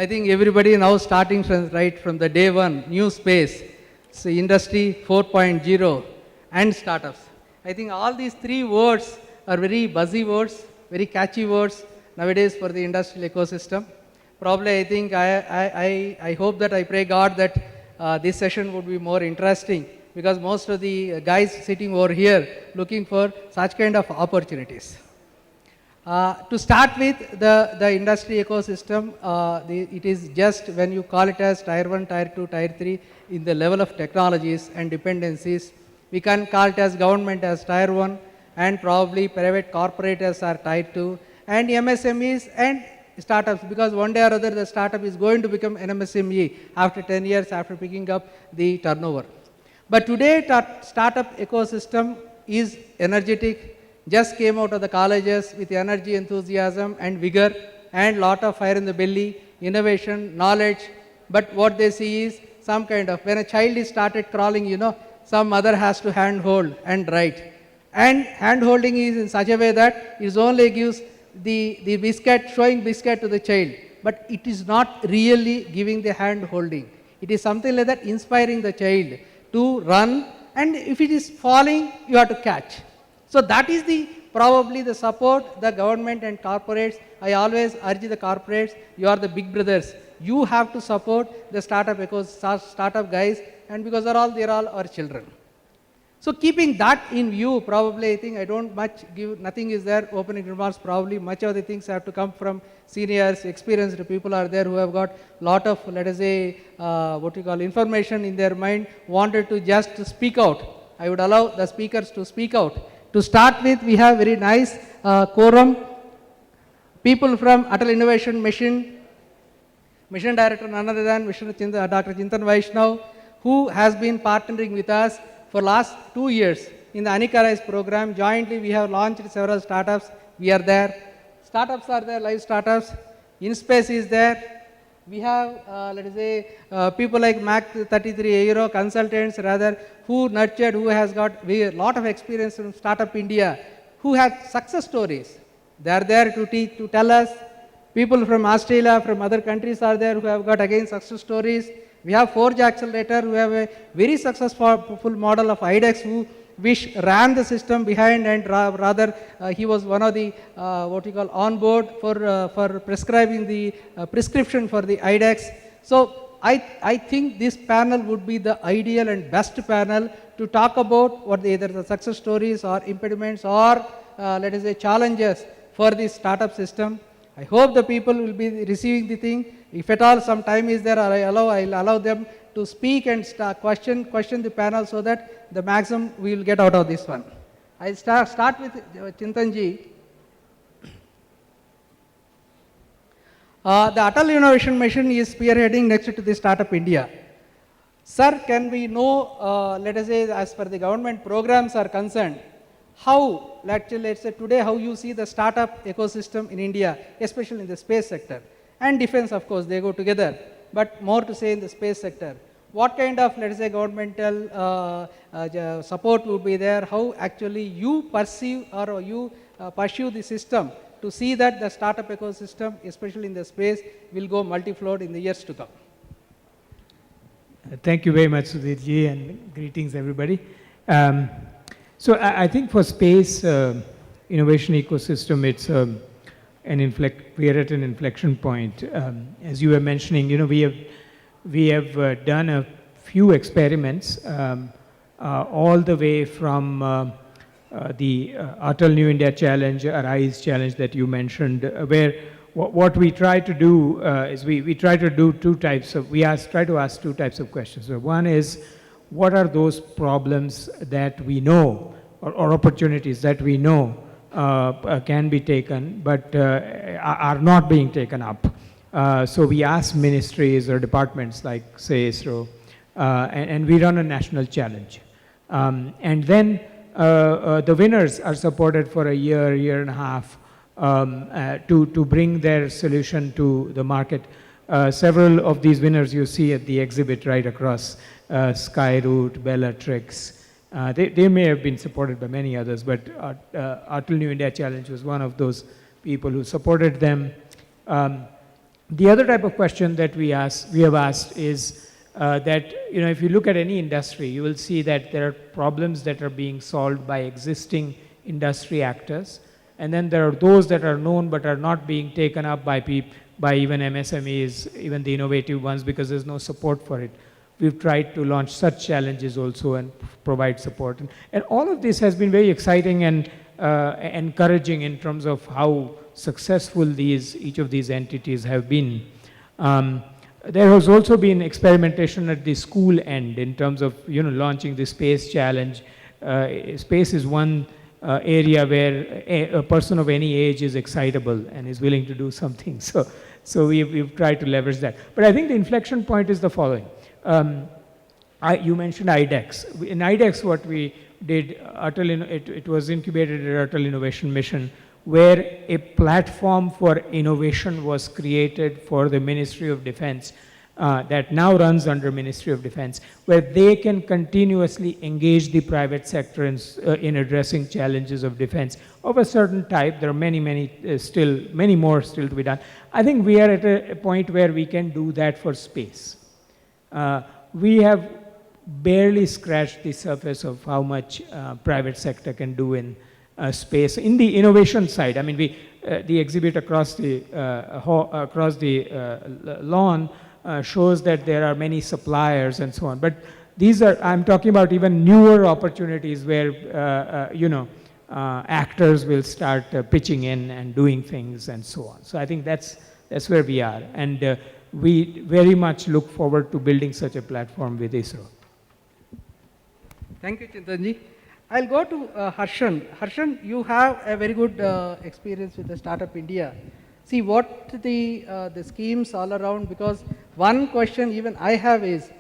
I think everybody now starting from right from the day one, new space, so industry 4.0 and startups. I think all these three words are very buzzy words, very catchy words nowadays for the industrial ecosystem. Probably I think I hope that I pray God that this session would be more interesting because most of the guys sitting over here looking for such kind of opportunities. To start with the industry ecosystem, it is just when you call it as tier 1, tier 2, tier 3 in the level of technologies and dependencies, we can call it as government as tier 1 and probably private corporators are tier 2 and MSMEs and startups, because one day or other the startup is going to become an MSME after 10 years after picking up the turnover. But today startup ecosystem is energetic, just came out of the colleges with energy, enthusiasm and vigor and lot of fire in the belly, innovation, knowledge. But what they see is some kind of, when a child is started crawling, you know, some mother has to handhold and write. And hand holding is in such a way that it only gives the biscuit, showing biscuit to the child, but it is not really giving the hand holding. It is something like that, inspiring the child to run, and if it is falling, you have to catch. So that is probably the support the government and corporates. I always urge the corporates, you are the big brothers. You have to support the startup startup guys, and because they're all our children. So keeping that in view, probably I think I don't much give, nothing is there, opening remarks, probably much of the things have to come from seniors, experienced people are there who have got lot of, let us say, information in their mind, wanted to just speak out. I would allow the speakers to speak out. To start with, we have very nice quorum. People from Atal Innovation Mission Director none other than Dr. Chintan Vaishnav, who has been partnering with us for last 2 years in the Anika Rise program. Jointly, we have launched several startups. We are there. Startups are there, live startups. InSpace is there. We have, let us say, people like Mac 33 Aero consultants, rather, who nurtured, who has got a lot of experience from Startup India, who have success stories. They are there to teach, to tell us. People from Australia, from other countries are there who have got again success stories. We have Forge Accelerator, who have a very successful model of IDEX, which ran the system behind, and rather he was one of the on board for prescribing the prescription for the IDEX. So I think this panel would be the ideal and best panel to talk about what either the success stories or impediments or let us say challenges for the startup system. I hope the people will be receiving the thing. If at all some time is there, I'll allow them to speak and question the panel so that the maximum we will get out of this one. I'll start with Chintanji. The Atal Innovation Mission is spearheading next to the Startup India. Sir, can we know, let us say, as per the government programs are concerned, how, let's say today, how you see the startup ecosystem in India, especially in the space sector, and defense, of course, they go together, but more to say in the space sector. What kind of, let us say, governmental support would be there? How actually you perceive or you pursue the system to see that the startup ecosystem, especially in the space, will go multi-flowed in the years to come? Thank you very much, Sudhirji, and greetings, everybody. So I think for space innovation ecosystem, it's we are at an inflection point. As you were mentioning, you know, we have done a few experiments all the way from the Atal New India Challenge, Arise Challenge that you mentioned, where what we try to do is we try to do try to ask two types of questions. So one is, what are those problems that we know or opportunities that we know can be taken but are not being taken up? So we ask ministries or departments like, say, ISRO, and we run a national challenge. And then the winners are supported for a year and a half to bring their solution to the market. Several of these winners you see at the exhibit right across, Skyroot, Bellatrix. They may have been supported by many others, but Atal New India Challenge was one of those people who supported them. The other type of question that we have asked is that, if you look at any industry, you will see that there are problems that are being solved by existing industry actors, and then there are those that are known but are not being taken up by even MSMEs, even the innovative ones, because there's no support for it. We've tried to launch such challenges also and provide support. And all of this has been very exciting and encouraging in terms of how successful each of these entities have been. There has also been experimentation at the school end in terms of launching the space challenge. Space is one area where a person of any age is excitable and is willing to do something. So we've tried to leverage that. But I think the inflection point is the following. You mentioned IDEX. In IDEX, what we did, it was incubated at Atal Innovation Mission, where a platform for innovation was created for the Ministry of Defense that now runs under Ministry of Defense, where they can continuously engage the private sector in addressing challenges of defense of a certain type. There are many more still to be done. I think we are at a point where we can do that for space. We have barely scratched the surface of how much private sector can do in space. In the innovation side, I mean, the exhibit across the lawn shows that there are many suppliers and so on. But I'm talking about even newer opportunities where, actors will start pitching in and doing things and so on. So I think that's where we are. And we very much look forward to building such a platform with ISRO. Thank you, Chintanji. I'll go to Harshan. Harshan, you have a very good experience with the Startup India. See what the schemes all around, because one question even I have is,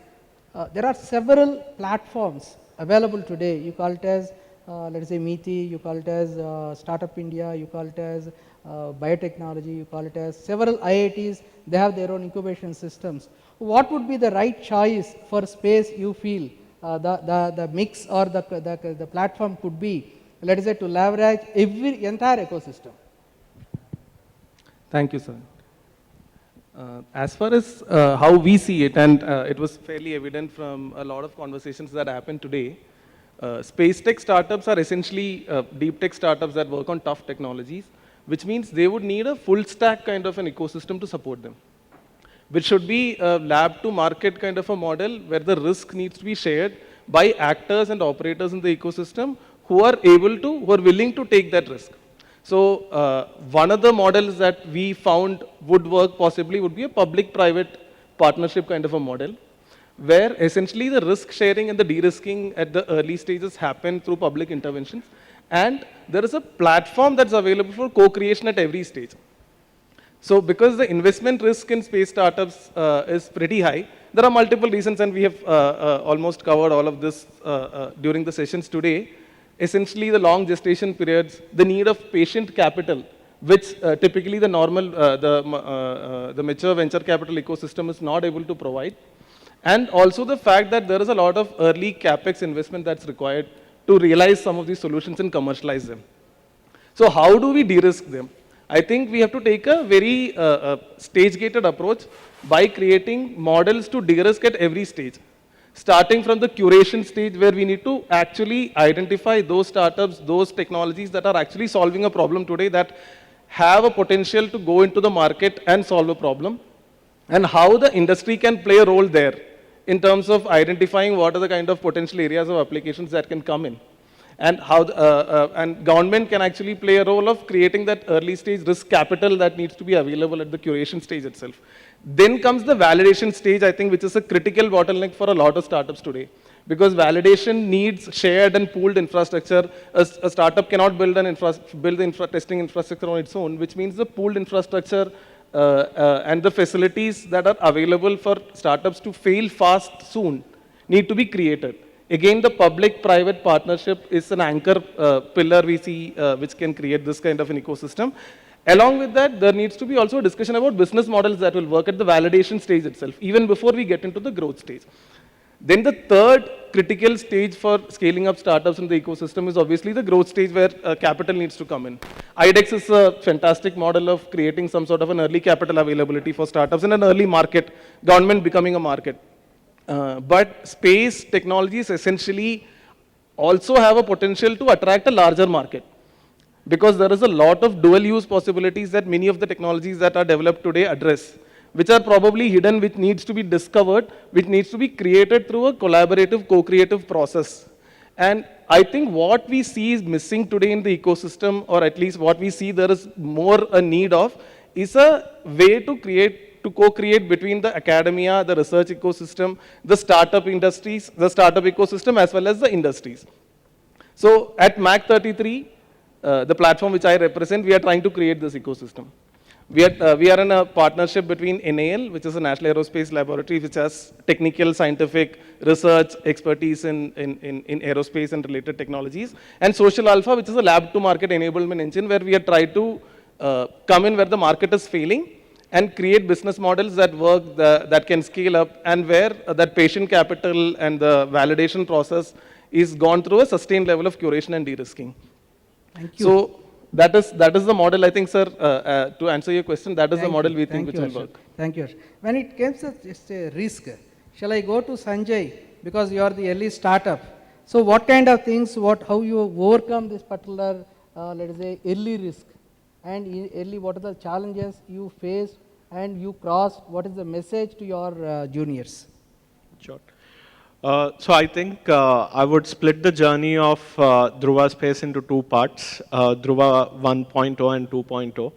there are several platforms available today. You call it as, let us say, MITI, you call it as Startup India, you call it as biotechnology, you call it as several IITs, they have their own incubation systems. What would be the right choice for space you feel? The mix or the platform could be, let us say, to leverage entire ecosystem. Thank you, sir. As far as how we see it, and it was fairly evident from a lot of conversations that happened today, space tech startups are essentially deep tech startups that work on tough technologies, which means they would need a full stack kind of an ecosystem to support them, which should be a lab to market kind of a model where the risk needs to be shared by actors and operators in the ecosystem who are willing to take that risk. So one of the models that we found would work possibly would be a public-private partnership kind of a model, where essentially the risk sharing and the de-risking at the early stages happen through public interventions, and there is a platform that's available for co-creation at every stage. So because the investment risk in space startups is pretty high, there are multiple reasons, and we have almost covered all of this during the sessions today. Essentially, the long gestation periods, the need of patient capital, which typically the normal, the mature venture capital ecosystem is not able to provide. And also the fact that there is a lot of early capex investment that's required to realize some of these solutions and commercialize them. So how do we de-risk them? I think we have to take a very stage-gated approach by creating models to de-risk at every stage. Starting from the curation stage, where we need to actually identify those startups, those technologies that are actually solving a problem today, that have a potential to go into the market and solve a problem, and how the industry can play a role there in terms of identifying what are the kind of potential areas of applications that can come in, and how and government can actually play a role of creating that early stage risk capital that needs to be available at the curation stage itself. Then comes the validation stage, I think, which is a critical bottleneck for a lot of startups today. Because validation needs shared and pooled infrastructure. A startup cannot build the testing infrastructure on its own, which means the pooled infrastructure and the facilities that are available for startups to fail fast soon need to be created. Again, the public-private partnership is an anchor pillar we see which can create this kind of an ecosystem. Along with that, there needs to be also a discussion about business models that will work at the validation stage itself, even before we get into the growth stage. Then the third critical stage for scaling up startups in the ecosystem is obviously the growth stage where capital needs to come in. IDEX is a fantastic model of creating some sort of an early capital availability for startups in an early market, government becoming a market. But space technologies essentially also have a potential to attract a larger market, because there is a lot of dual use possibilities that many of the technologies that are developed today address, which are probably hidden, which needs to be discovered, which needs to be created through a collaborative, co-creative process. And I think what we see is missing today in the ecosystem, or at least what we see there is more a need of, is a way to create, to co-create between the academia, the research ecosystem, the startup industries, the startup ecosystem, as well as the industries. So at MAC 33, the platform which I represent, we are trying to create this ecosystem. We are in a partnership between NAL, which is a National Aerospace Laboratory, which has technical, scientific research expertise in aerospace and related technologies, and Social Alpha, which is a lab-to-market enablement engine, where we are trying to come in where the market is failing and create business models that work, that can scale up, and where that patient capital and the validation process is gone through a sustained level of curation and de-risking. Thank you. So that is the model, I think, sir, to answer your question, that is the model we think which will work. Thank you. When it comes to just a risk, shall I go to Sanjay, because you are the early startup. So what kind of things, how you overcome this particular, let us say, early risk, and early, what are the challenges you faced and you crossed, what is the message to your juniors? Sure. So I think I would split the journey of Dhruva Space into two parts, Dhruva 1.0 and 2.0.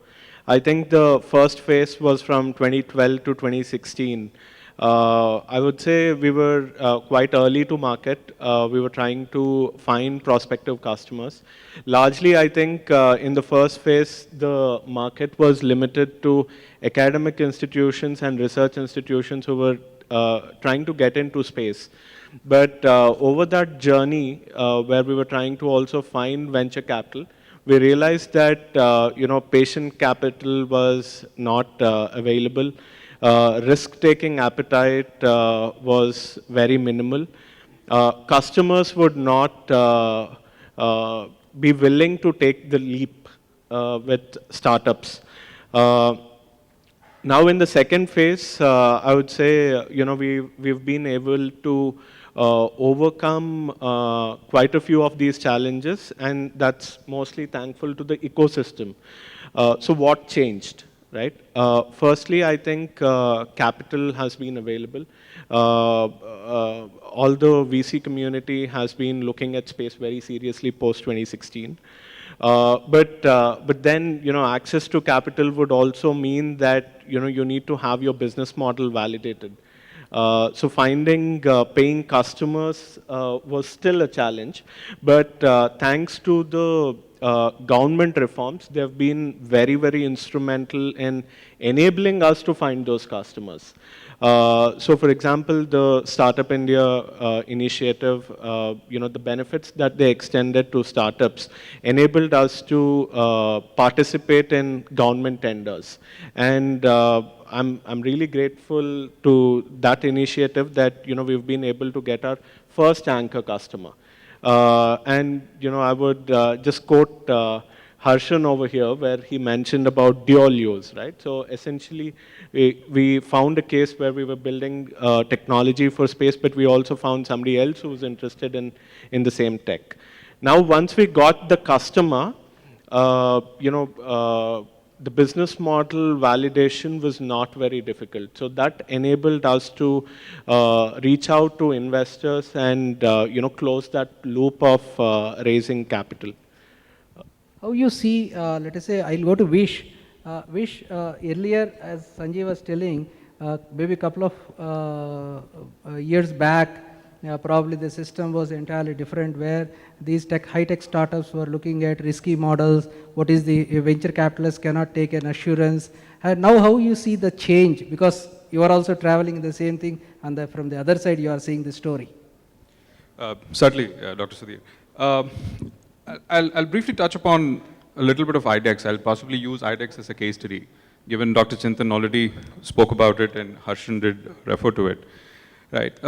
I think the first phase was from 2012 to 2016. I would say we were quite early to market. We were trying to find prospective customers. Largely, I think in the first phase, the market was limited to academic institutions and research institutions who were trying to get into space. But over that journey, where we were trying to also find venture capital, we realized that patient capital was not available. Risk-taking appetite was very minimal. Customers would not be willing to take the leap with startups. Now in the second phase, I would say, we've been able to overcome quite a few of these challenges, and that's mostly thankful to the ecosystem. So what changed, right? Firstly, I think capital has been available. Although VC community has been looking at space very seriously post 2016. But then, access to capital would also mean that, you need to have your business model validated. So finding paying customers was still a challenge, but thanks to the government reforms, they have been very, very instrumental in enabling us to find those customers. So for example, the Startup India initiative, the benefits that they extended to startups enabled us to participate in government tenders. And I'm really grateful to that initiative that, we've been able to get our first anchor customer. And, I would just quote Harshan over here, where he mentioned about dual use, right? So essentially, we found a case where we were building technology for space, but we also found somebody else who was interested in the same tech. Now, once we got the customer, the business model validation was not very difficult. So that enabled us to reach out to investors and, close that loop of raising capital. How you see, let us say, I'll go to Vish. Vish, earlier, as Sanjay was telling, maybe a couple of years back, probably the system was entirely different, where these high-tech startups were looking at risky models. What is the venture capitalists cannot take an assurance. And now how you see the change, because you are also traveling the same thing, and from the other side you are seeing the story. Certainly, Dr. Sudhir. I'll briefly touch upon a little bit of IDEX. I'll possibly use IDEX as a case study, given Dr. Chintan already spoke about it and Harshan did refer to it. Right.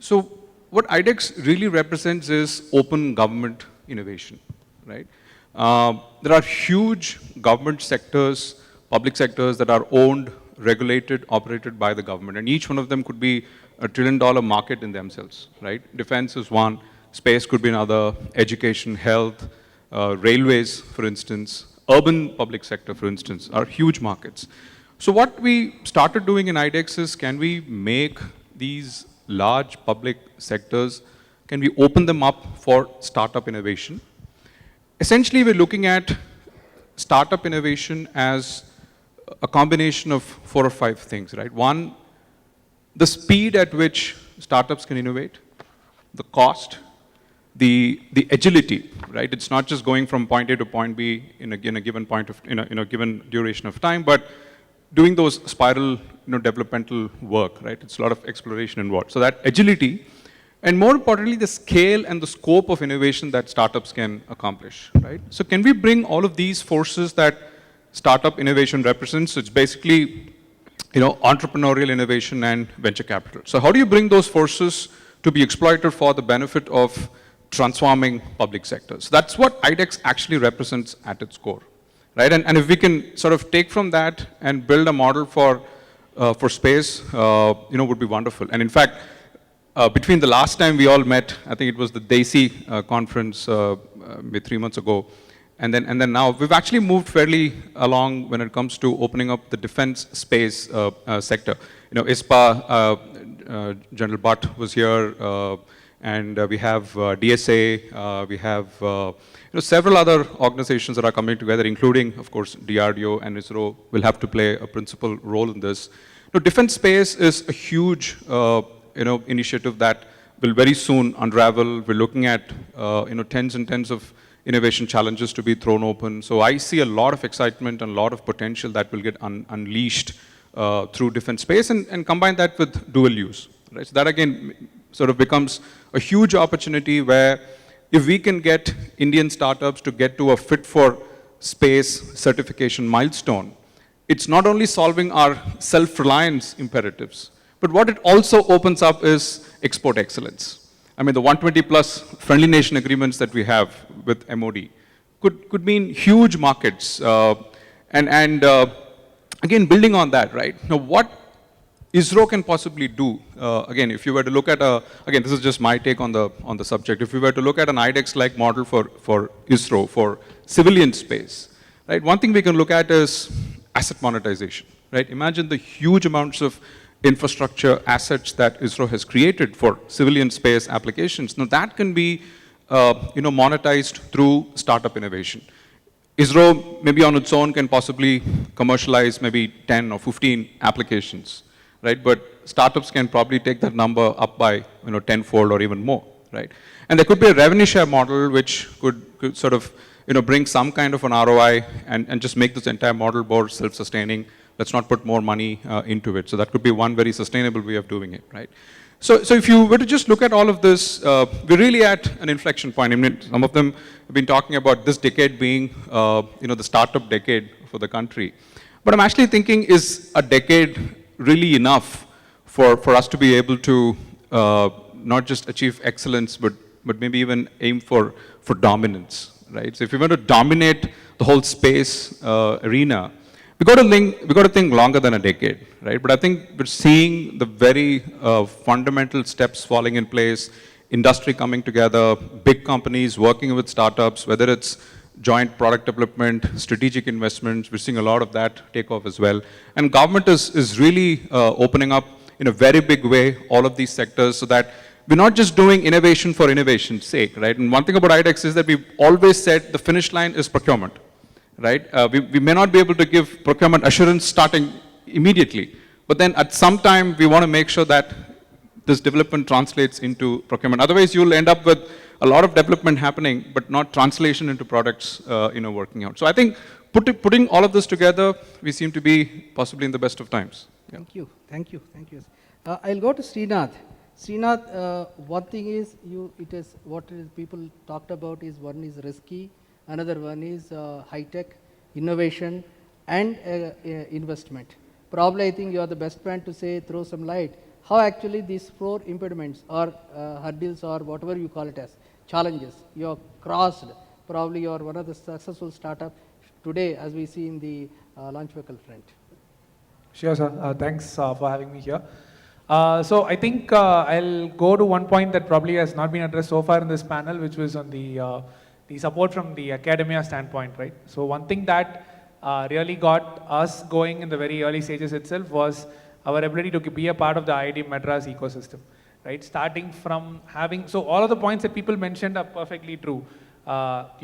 So what IDEX really represents is open government innovation, right? There are huge government sectors, public sectors that are owned, regulated, operated by the government, and each one of them could be $1 trillion market in themselves, right? Defense is one, space could be another, education, health, railways, for instance, urban public sector, for instance, are huge markets. So what we started doing in IDEX is, can we make these large public sectors, can we open them up for startup innovation? Essentially, we're looking at startup innovation as a combination of 4 or 5 things, right? One, the speed at which startups can innovate, the cost, the agility, right? It's not just going from point A to point B in a given point of, in a given duration of time, but doing those spiral, developmental work, right? It's a lot of exploration involved. So that agility, and more importantly, the scale and the scope of innovation that startups can accomplish, right? So can we bring all of these forces that startup innovation represents? It's basically, entrepreneurial innovation and venture capital. So how do you bring those forces to be exploited for the benefit of transforming public sectors? That's what IDEX actually represents at its core, right? And if we can sort of take from that and build a model for space, would be wonderful. And in fact, between the last time we all met, I think it was the DESI conference maybe 3 months ago, and then now, we've actually moved fairly along when it comes to opening up the defense space sector. ISPA, General Butt was here, and we have DSA, we have several other organizations that are coming together, including, of course, DRDO and ISRO will have to play a principal role in this. Defense space is a huge initiative that will very soon unravel. We're looking at tens and tens of innovation challenges to be thrown open. So I see a lot of excitement and a lot of potential that will get unleashed through defense space, and combine that with dual use, right? So that again sort of becomes a huge opportunity where if we can get Indian startups to get to a fit for space certification milestone, it's not only solving our self-reliance imperatives, but what it also opens up is export excellence. I mean, the 120 plus friendly nation agreements that we have with MOD could mean huge markets. Again, building on that, right? Now, what ISRO can possibly do, again, if you were to look at again, this is just my take on the subject. If we were to look at an IDEX-like model for ISRO, for civilian space, right? One thing we can look at is asset monetization, right? Imagine the huge amounts of infrastructure assets that ISRO has created for civilian space applications. Now that can be monetized through startup innovation. ISRO maybe on its own can possibly commercialize maybe 10 or 15 applications, right? But startups can probably take that number up by tenfold or even more, right? And there could be a revenue share model which could sort of bring some kind of an ROI and just make this entire model more self-sustaining. Let's not put more money into it. So that could be one very sustainable way of doing it, right? So if you were to just look at all of this, we're really at an inflection point. I mean, some of them have been talking about this decade being, the startup decade for the country. But I'm actually thinking, is a decade really enough for us to be able to not just achieve excellence, but maybe even aim for dominance, right? So if we want to dominate the whole space arena, we got to think longer than a decade, right? But I think we're seeing the very fundamental steps falling in place, industry coming together, big companies working with startups, whether it's joint product development, strategic investments, we're seeing a lot of that take off as well. And government is really opening up in a very big way all of these sectors so that we're not just doing innovation for innovation's sake, right? And one thing about IDEX is that we've always said the finish line is procurement. Right? We may not be able to give procurement assurance starting immediately, but then at some time we want to make sure that this development translates into procurement. Otherwise, you'll end up with a lot of development happening, but not translation into products, working out. So I think putting all of this together, we seem to be possibly in the best of times. Yeah. Thank you. I'll go to Srinath. Srinath, one thing is what people talked about is one is risky. Another one is high-tech, innovation, and investment. Probably I think you are the best man to throw some light. how actually these 4 impediments or hurdles or whatever you call it as challenges you have crossed. Probably you are one of the successful startup today as we see in the launch vehicle front. Sure, sir. Thanks for having me here. So I think I'll go to one point that probably has not been addressed so far in this panel, which was on the support from the academia standpoint, right? So one thing that really got us going in the very early stages itself was our ability to be a part of the IIT Madras ecosystem, right? Starting from having, so all of the points that people mentioned are perfectly true.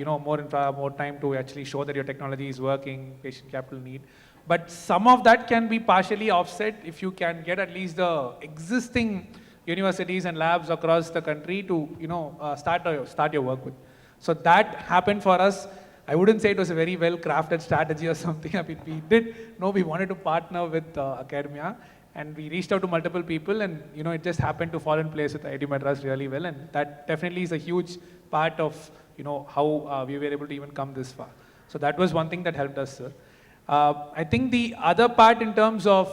You know, more infra, more time to actually show that your technology is working, patient capital need. But some of that can be partially offset if you can get at least the existing universities and labs across the country to, you know, start your work with. So that happened for us. I wouldn't say it was a very well crafted strategy or something. I mean, we did know we wanted to partner with academia, and we reached out to multiple people, and you know, it just happened to fall in place with IIT Madras really well, and that definitely is a huge part of, you know, how we were able to even come this far. So that was one thing that helped us, sir. I think the other part in terms of,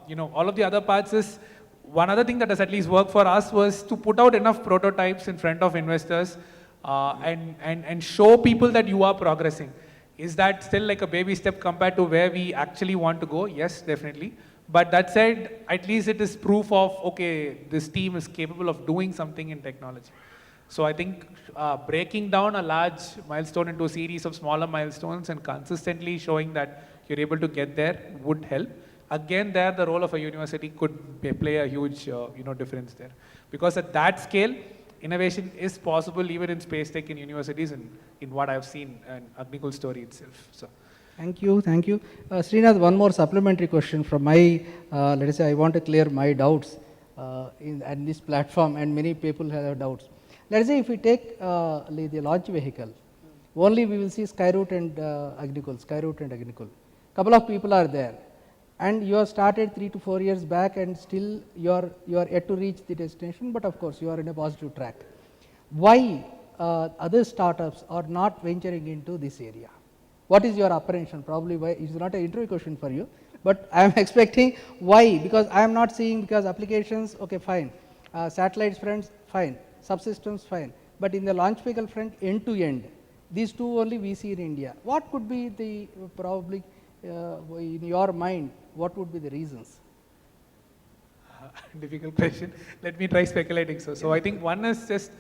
you know, all of the other parts is, one other thing that has at least worked for us was to put out enough prototypes in front of investors and show people that you are progressing. Is that still like a baby step compared to where we actually want to go? Yes, definitely. But that said, at least it is proof of, okay, this team is capable of doing something in technology. So I think breaking down a large milestone into a series of smaller milestones and consistently showing that you're able to get there would help. Again, there the role of a university could play a huge you know, difference there. Because at that scale, innovation is possible even in space tech in universities and in what I've seen in Agnikul story itself. So. Thank you, thank you. Srinath, one more supplementary question from my, let us say I want to clear my doubts in this platform, and many people have doubts. Let us say if we take the launch vehicle, only we will see Skyroot and Agnikul. Couple of people are there, and you have started 3 to 4 years back, and still you are yet to reach the destination, but of course you are in a positive track. Why other startups are not venturing into this area? What is your apprehension? Probably why, it's not an interview question for you, but I am expecting why, because I am not seeing, because applications, okay, fine, satellites front, fine, subsystems, fine, but in the launch vehicle front, end to end, these two only we see in India. What could be the, probably in your mind, what would be the reasons? Difficult question. Let me try speculating. So I think one is just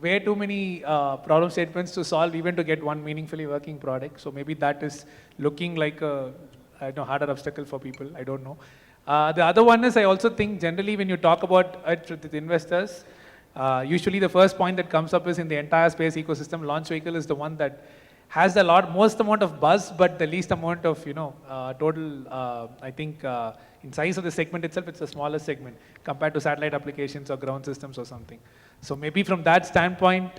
way too many problem statements to solve even to get one meaningfully working product. So maybe that is looking like a harder obstacle for people. I don't know. The other one is, I also think generally when you talk about it with investors, usually the first point that comes up is in the entire space ecosystem, launch vehicle is the one that has the most amount of buzz, but the least amount of, total, I think, in size of the segment itself, it's a smaller segment compared to satellite applications or ground systems or something. So maybe from that standpoint,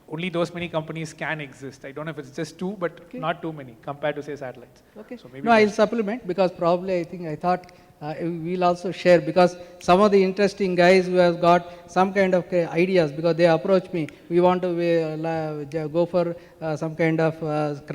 only those many companies can exist. I don't know if it's just two, but okay, not too many compared to say satellites. Okay. So maybe no, I'll supplement, because probably I thought we'll also share, because some of the interesting guys who have got some kind of ideas, because they approach me, we want to go for some kind of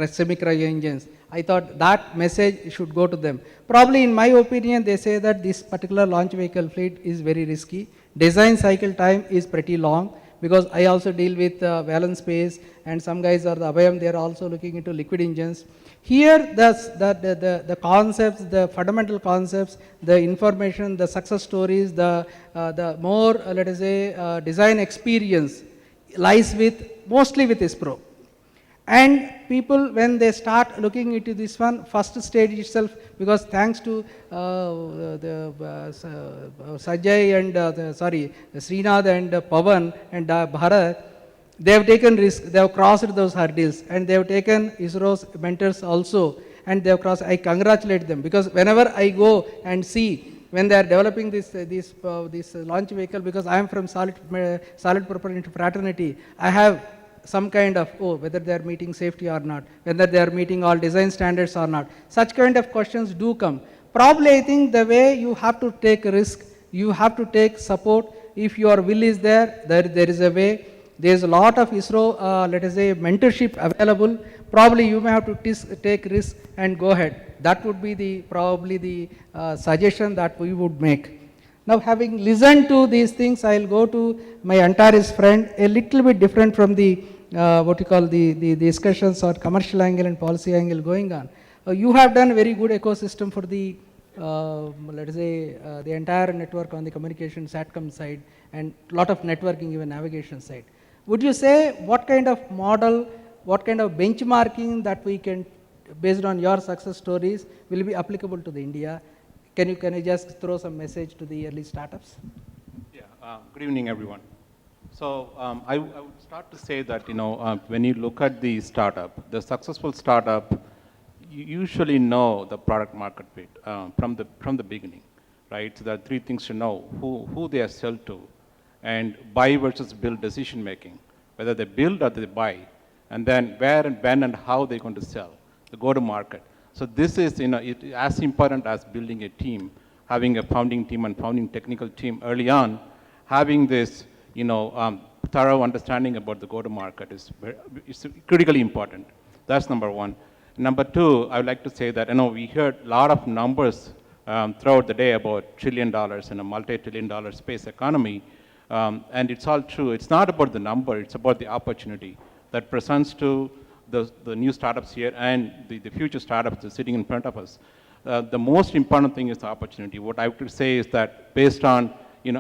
semi-cryo engines. I thought that message should go to them. Probably in my opinion, they say that this particular launch vehicle fleet is very risky. Design cycle time is pretty long, because I also deal with Valence Space, and some guys are the Abhayam, they are also looking into liquid engines. Here the concepts, the fundamental concepts, the information, the success stories, the more let us say design experience lies mostly with ISPRO. And people, when they start looking into this one, first stage itself, because thanks to Sajay and Srinath and Pavan and Bharat, they have taken risk, they have crossed those hurdles, and they have taken ISRO's mentors also, and they have crossed. I congratulate them, because whenever I go and see when they are developing this launch vehicle, because I am from solid propellant fraternity, I have some kind of, whether they are meeting safety or not, whether they are meeting all design standards or not. Such kind of questions do come. Probably I think the way you have to take risk, you have to take support. If your will is there, there is a way. There is a lot of ISRO, let us say, mentorship available. Probably you may have to take risk and go ahead. That would be probably the suggestion that we would make. Now, having listened to these things, I'll go to my Antares friend, a little bit different from the what you call the discussions or commercial angle and policy angle going on. You have done a very good ecosystem for the let us say the entire network on the communication SATCOM side and lot of networking even navigation side. Would you say what kind of model, what kind of benchmarking that we can, based on your success stories, will be applicable to the India? Can you just throw some message to the early startups? Yeah, good evening, everyone. So I would start to say that, when you look at the startup, the successful startup, you usually know the product market fit from the beginning, right? So there are three things to know: who they are sell to, and buy versus build decision making, whether they build or they buy, and then where and when and how they're going to sell, the go to market. So this is, as important as building a team, having a founding team and founding technical team early on, having this, thorough understanding about the go-to-market is critically important. That's number one. Number two, I would like to say that, we heard a lot of numbers throughout the day about $1 trillion in a multi-trillion-dollar space economy, and it's all true. It's not about the number, it's about the opportunity that presents to the new startups here and the future startups that are sitting in front of us. The most important thing is the opportunity. What I would say is that based on,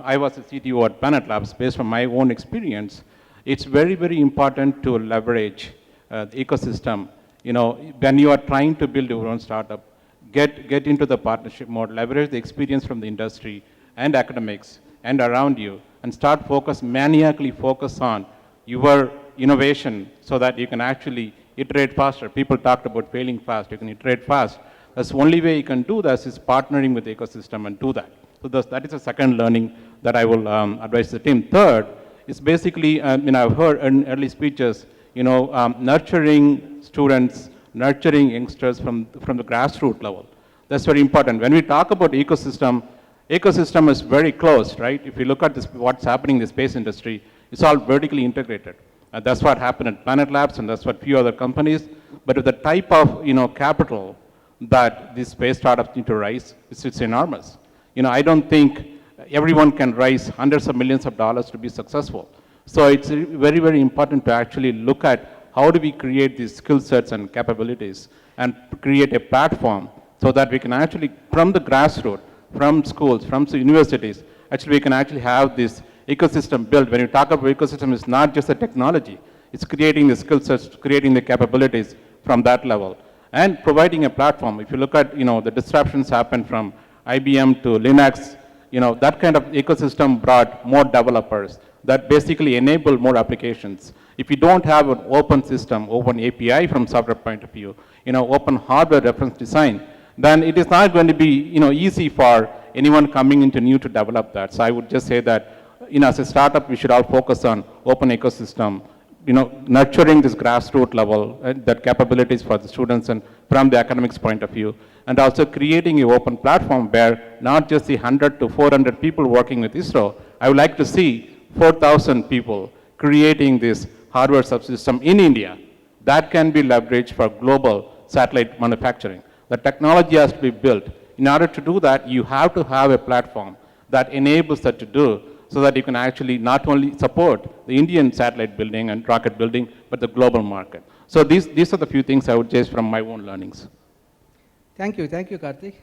I was a CTO at Planet Labs, based on my own experience, it's very, very important to leverage the ecosystem. When you are trying to build your own startup, get into the partnership mode, leverage the experience from the industry and academics and around you, and start maniacally focus on your innovation so that you can actually iterate faster. People talked about failing fast. You can iterate fast. That's the only way you can do this is partnering with the ecosystem and do that. So that is the second learning that I will advise the team. Third is basically, I've heard in early speeches, nurturing students, nurturing youngsters from the grassroots level. That's very important. When we talk about ecosystem is very close, right? If you look at what's happening in the space industry, it's all vertically integrated. That's what happened at Planet Labs, and that's what few other companies. But with the type of capital that these space startups need to raise, it's enormous. I don't think everyone can raise hundreds of millions of dollars to be successful. So it's very, very important to actually look at how do we create these skill sets and capabilities and create a platform so that we can actually, from the grassroots, from schools, from universities, actually we can actually have this ecosystem built. When you talk about ecosystem, it's not just the technology. It's creating the skill sets, creating the capabilities from that level, and providing a platform. If you look at, the disruptions happen from IBM to Linux, that kind of ecosystem brought more developers that basically enable more applications. If you don't have an open system, open API from software point of view, open hardware reference design, then it is not going to be, easy for anyone coming into new to develop that. So I would just say that, as a startup, we should all focus on open ecosystem, nurturing this grassroots level, that capabilities for the students and from the academics point of view, and also creating an open platform where not just the 100 to 400 people working with ISRO. I would like to see 4,000 people creating this hardware subsystem in India that can be leveraged for global satellite manufacturing. The technology has to be built. In order to do that, you have to have a platform that enables that to do, so that you can actually not only support the Indian satellite building and rocket building, but the global market. So these are the few things I would say from my own learnings. Thank you, Karthik.